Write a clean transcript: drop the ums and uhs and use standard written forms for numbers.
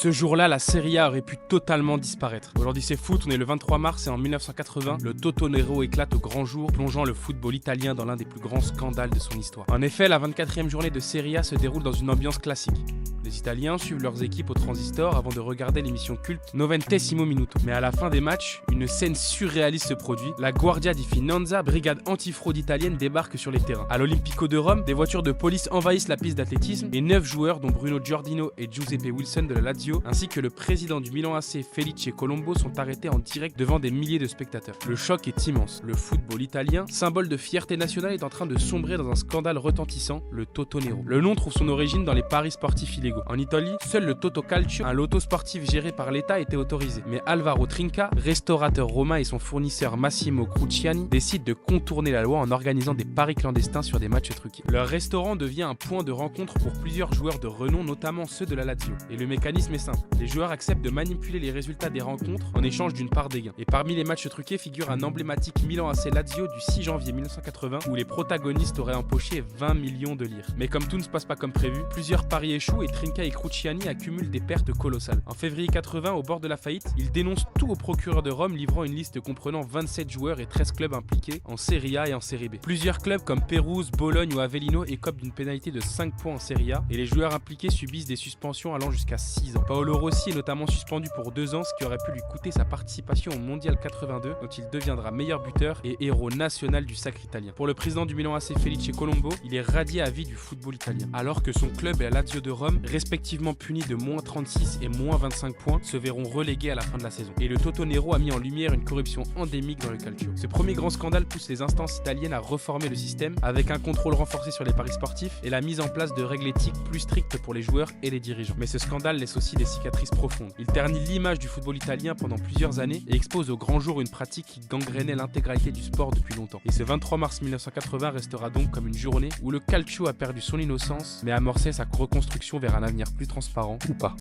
Ce jour-là, la Serie A aurait pu totalement disparaître. Aujourd'hui c'est foot, on est le 23 mars et en 1980, le Totonero éclate au grand jour, plongeant le football italien dans l'un des plus grands scandales de son histoire. En effet, la 24e journée de Serie A se déroule dans une ambiance classique. Les Italiens suivent leurs équipes au transistor avant de regarder l'émission culte Novantesimo Minuto. Mais à la fin des matchs, une scène surréaliste se produit. La Guardia di Finanza, brigade antifraude italienne, débarque sur les terrains. À l'Olimpico de Rome, des voitures de police envahissent la piste d'athlétisme et 9 joueurs, dont Bruno Giordino et Giuseppe Wilson de la Lazio, ainsi que le président du Milan AC Felice Colombo, sont arrêtés en direct devant des milliers de spectateurs. Le choc est immense. Le football italien, symbole de fierté nationale, est en train de sombrer dans un scandale retentissant, le Totonero. Le nom trouve son origine dans les paris sportifs illégaux. En Italie, seul le Totocalcio, un loto sportif géré par l'État, était autorisé. Mais Alvaro Trinca, restaurateur romain, et son fournisseur Massimo Cruciani décident de contourner la loi en organisant des paris clandestins sur des matchs truqués. Leur restaurant devient un point de rencontre pour plusieurs joueurs de renom, notamment ceux de la Lazio. Et le mécanisme est simple. Les joueurs acceptent de manipuler les résultats des rencontres en échange d'une part des gains. Et parmi les matchs truqués figure un emblématique Milan AC Lazio du 6 janvier 1980 où les protagonistes auraient empoché 20 millions de lire. Mais comme tout ne se passe pas comme prévu, plusieurs paris échouent et Trinca et Cruciani accumulent des pertes colossales. En février 80, au bord de la faillite, ils dénoncent tout au procureur de Rome, livrant une liste comprenant 27 joueurs et 13 clubs impliqués en Serie A et en Serie B. Plusieurs clubs comme Pérouse, Bologne ou Avellino écopent d'une pénalité de 5 points en Serie A et les joueurs impliqués subissent des suspensions allant jusqu'à 6 ans. Paolo Rossi est notamment suspendu pour 2 ans, ce qui aurait pu lui coûter sa participation au Mondial 82, dont il deviendra meilleur buteur et héros national du sacre italien. Pour le président du Milan AC Felice Colombo, il est radié à vie du football italien, alors que son club et la Lazio de Rome, respectivement punis de moins 36 et moins 25 points, se verront relégués à la fin de la saison. Et le Totonero a mis en lumière une corruption endémique dans le calcio. Ce premier grand scandale pousse les instances italiennes à reformer le système avec un contrôle renforcé sur les paris sportifs et la mise en place de règles éthiques plus strictes pour les joueurs et les dirigeants. Mais ce scandale laisse aussi des cicatrices profondes. Il ternit l'image du football italien pendant plusieurs années et expose au grand jour une pratique qui gangrénait l'intégralité du sport depuis longtemps. Et ce 23 mars 1980 restera donc comme une journée où le calcio a perdu son innocence mais amorçait sa reconstruction vers un avenir plus transparent ou pas.